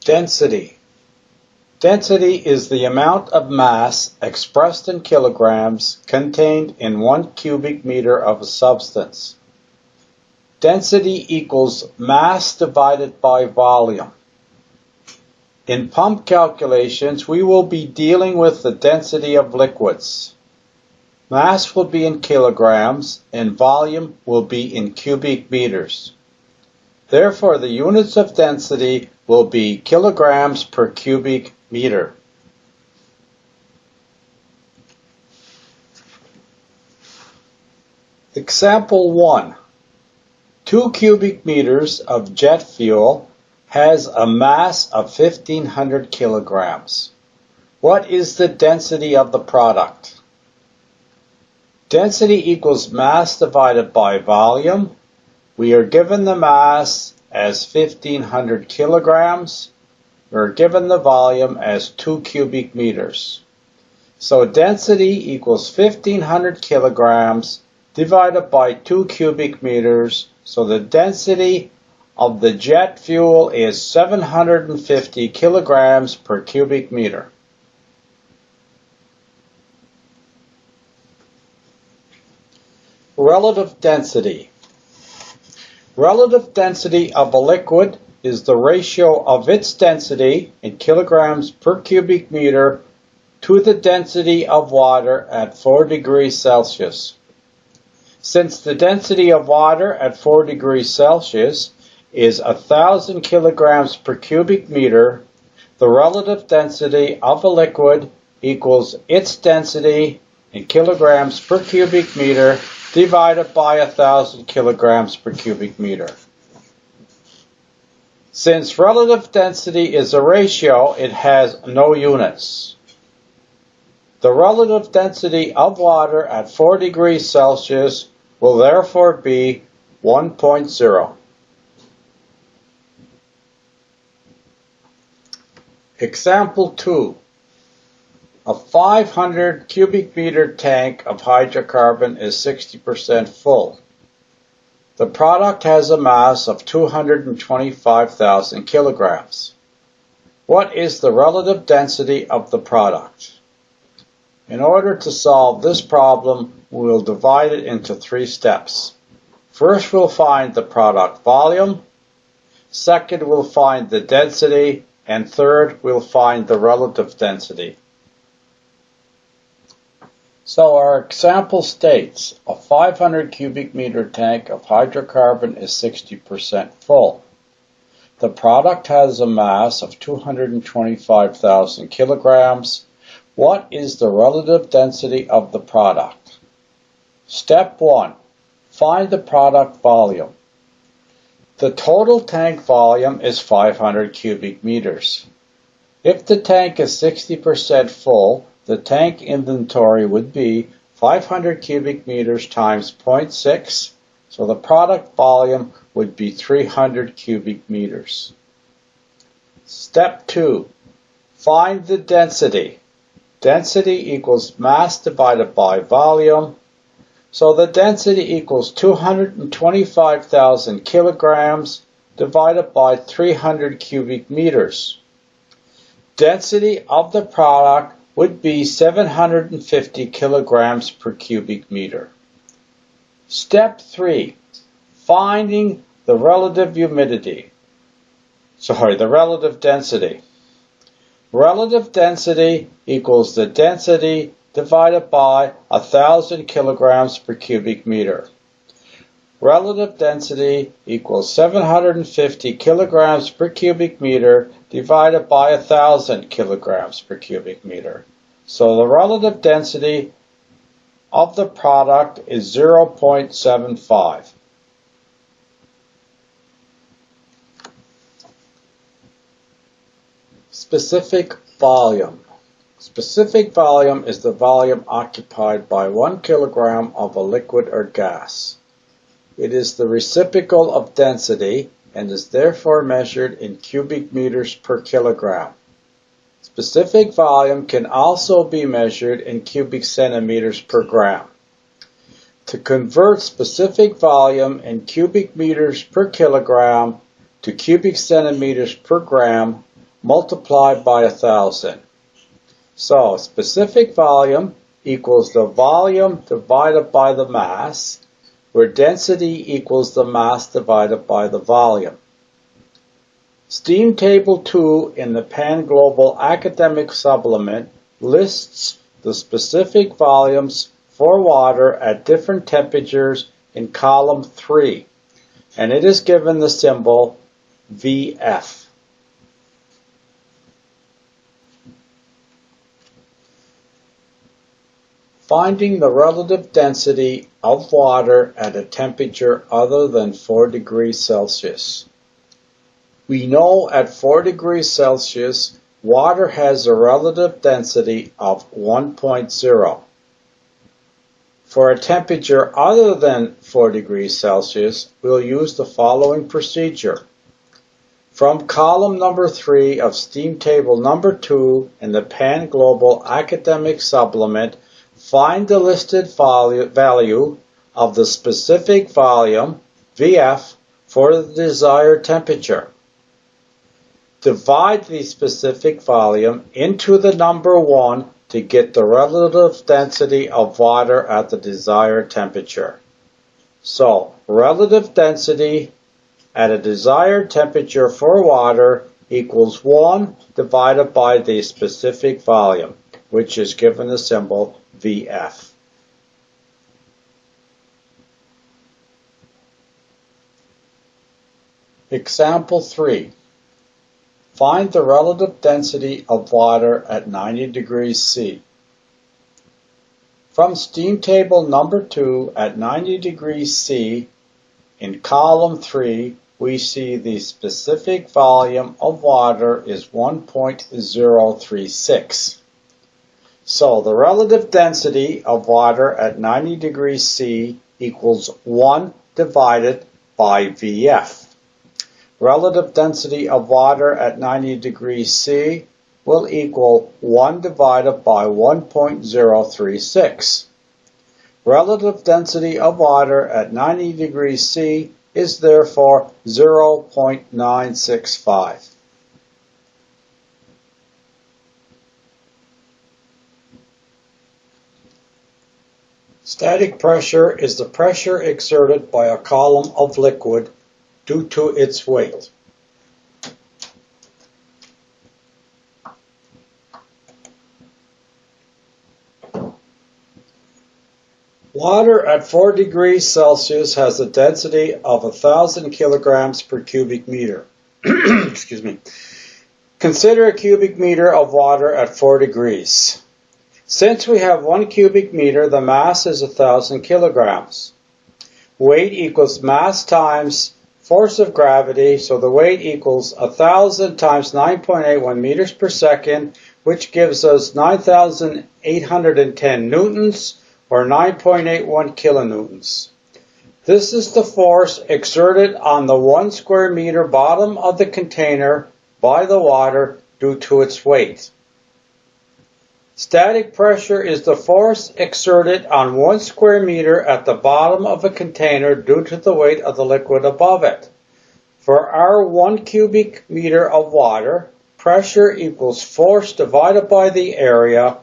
Density. Density is the amount of mass expressed in kilograms contained in 1 cubic meter of a substance. Density equals mass divided by volume. In pump calculations, we will be dealing with the density of liquids. Mass will be in kilograms and volume will be in cubic meters. Therefore, the units of density will be kilograms per cubic meter. Example 1. 2 cubic meters of jet fuel has a mass of 1,500 kilograms. What is the density of the product? Density equals mass divided by volume. We are given the mass as 1,500 kilograms. We are given the volume as 2 cubic meters. So density equals 1,500 kilograms divided by 2 cubic meters. So the density of the jet fuel is 750 kilograms per cubic meter. Relative density. Relative density of a liquid is the ratio of its density in kilograms per cubic meter to the density of water at 4 degrees Celsius. Since the density of water at 4 degrees Celsius is 1,000 kilograms per cubic meter, the relative density of a liquid equals its density in kilograms per cubic meter divided by 1,000 kilograms per cubic meter. Since relative density is a ratio, it has no units. The relative density of water at 4 degrees Celsius will therefore be 1.0. Example 2. A 500 cubic meter tank of hydrocarbon is 60% full. The product has a mass of 225,000 kilograms. What is the relative density of the product? In order to solve this problem, we will divide it into 3 steps. First, we'll find the product volume. Second, we'll find the density. And third, we'll find the relative density. So our example states a 500 cubic meter tank of hydrocarbon is 60% full. The product has a mass of 225,000 kilograms. What is the relative density of the product? Step 1. Find the product volume. The total tank volume is 500 cubic meters. If the tank is 60% full, the tank inventory would be 500 cubic meters times 0.6, so the product volume would be 300 cubic meters. Step 2. Find the density. Density equals mass divided by volume. So the density equals 225,000 kilograms divided by 300 cubic meters. Density of the product would be 750 kilograms per cubic meter. Step 3. Finding the relative density. Relative density equals the density divided by 1,000 kilograms per cubic meter. Relative density equals 750 kilograms per cubic meter divided by 1,000 kilograms per cubic meter. So the relative density of the product is 0.75. Specific volume. Specific volume is the volume occupied by 1 kilogram of a liquid or gas. It is the reciprocal of density and is therefore measured in cubic meters per kilogram. Specific volume can also be measured in cubic centimeters per gram. To convert specific volume in cubic meters per kilogram to cubic centimeters per gram, multiplied by 1,000. So specific volume equals the volume divided by the mass, where density equals the mass divided by the volume. Steam Table 2 in the Penn Global Academic Supplement lists the specific volumes for water at different temperatures in column 3, and it is given the symbol VF. Finding the relative density of water at a temperature other than 4 degrees Celsius. We know at 4 degrees Celsius, water has a relative density of 1.0. For a temperature other than 4 degrees Celsius, we'll use the following procedure. From column number 3 of Steam Table number 2 in the Penn Global Academic Supplement, find the listed value of the specific volume, VF, for the desired temperature. Divide the specific volume into the number 1 to get the relative density of water at the desired temperature. So, relative density at a desired temperature for water equals 1 divided by the specific volume, which is given the symbol VF. Example 3. Find the relative density of water at 90 degrees C. From Steam Table number 2 at 90 degrees C, in column 3, we see the specific volume of water is 1.036. So the relative density of water at 90 degrees C equals 1 divided by VF. Relative density of water at 90 degrees C will equal 1 divided by 1.036. Relative density of water at 90 degrees C is therefore 0.965. Static pressure is the pressure exerted by a column of liquid due to its weight. Water at 4 degrees Celsius has a density of 1,000 kilograms per cubic meter. Excuse me. Consider a cubic meter of water at 4 degrees. Since we have 1 cubic meter, the mass is 1,000 kilograms. Weight equals mass times force of gravity, so the weight equals 1,000 times 9.81 meters per second, which gives us 9,810 newtons, or 9.81 kilonewtons. This is the force exerted on the 1 square meter bottom of the container by the water due to its weight. Static pressure is the force exerted on 1 square meter at the bottom of a container due to the weight of the liquid above it. For our 1 cubic meter of water, pressure equals force divided by the area,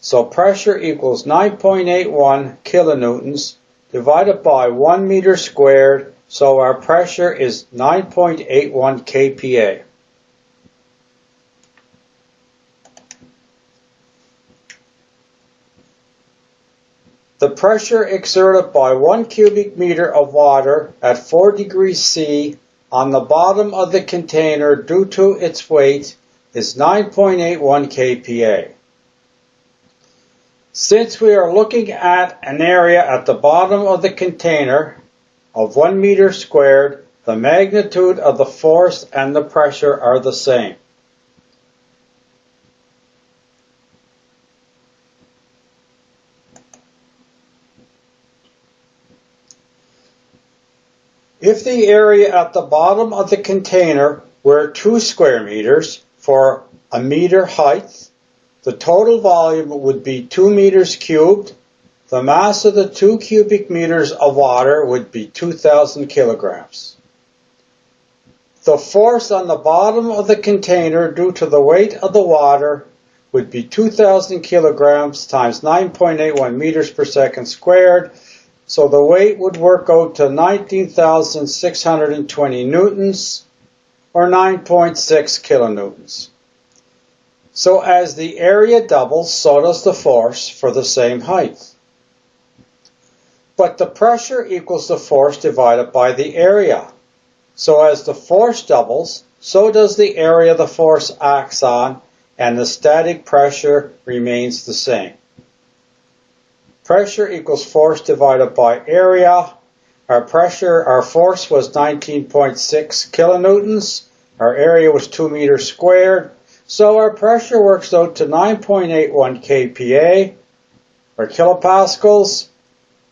so pressure equals 9.81 kilonewtons divided by 1 meter squared, so our pressure is 9.81 kPa. The pressure exerted by 1 cubic meter of water at 4 degrees C on the bottom of the container due to its weight is 9.81 kPa. Since we are looking at an area at the bottom of the container of 1 meter squared, the magnitude of the force and the pressure are the same. If the area at the bottom of the container were 2 square meters for a meter height, the total volume would be 2 meters cubed. The mass of the 2 cubic meters of water would be 2,000 kilograms. The force on the bottom of the container due to the weight of the water would be 2,000 kilograms times 9.81 meters per second squared. So the weight would work out to 19,620 newtons, or 9.6 kilonewtons. So as the area doubles, so does the force for the same height. But the pressure equals the force divided by the area. So as the force doubles, so does the area the force acts on, and the static pressure remains the same. Pressure equals force divided by area. Our force was 19.6 kilonewtons. Our area was 2 meters squared. So our pressure works out to 9.81 kPa, or kilopascals.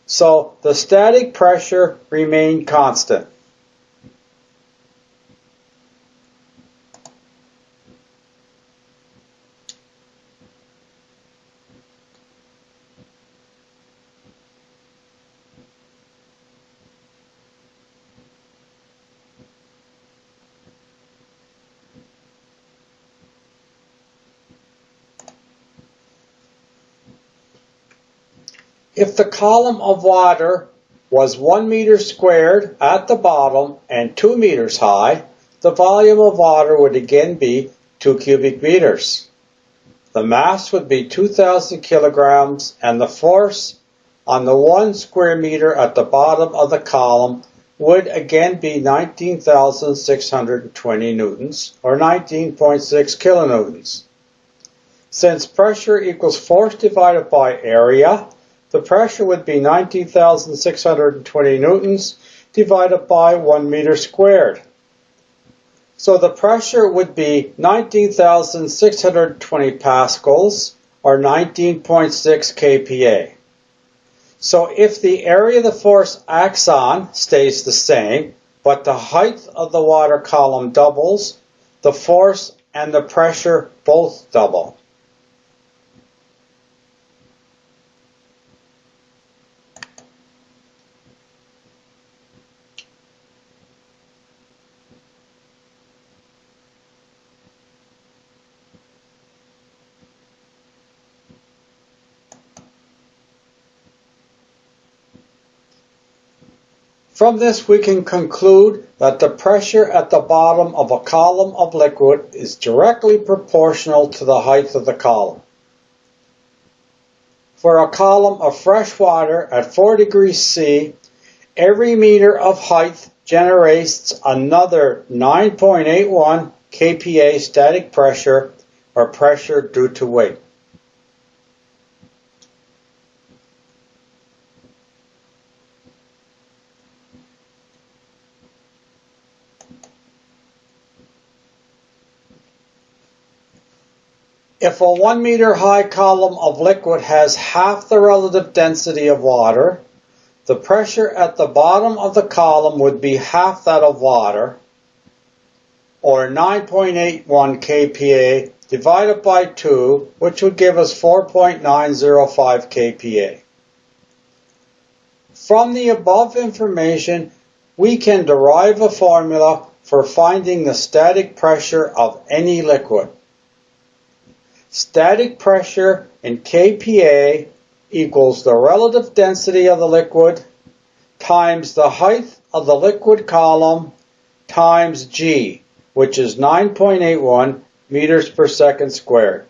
So the static pressure remained constant. If the column of water was 1 meter squared at the bottom and 2 meters high, the volume of water would again be 2 cubic meters. The mass would be 2,000 kilograms, and the force on the 1 square meter at the bottom of the column would again be 19,620 newtons, or 19.6 kilonewtons. Since pressure equals force divided by area, the pressure would be 19,620 newtons divided by 1 meter squared. So the pressure would be 19,620 pascals, or 19.6 kPa. So if the area the force acts on stays the same, but the height of the water column doubles, the force and the pressure both double. From this we can conclude that the pressure at the bottom of a column of liquid is directly proportional to the height of the column. For a column of fresh water at 4 degrees C, every meter of height generates another 9.81 kPa static pressure, or pressure due to weight. If a 1 meter high column of liquid has half the relative density of water, the pressure at the bottom of the column would be half that of water, or 9.81 kPa divided by 2, which would give us 4.905 kPa. From the above information, we can derive a formula for finding the static pressure of any liquid. Static pressure in kPa equals the relative density of the liquid times the height of the liquid column times g, which is 9.81 meters per second squared.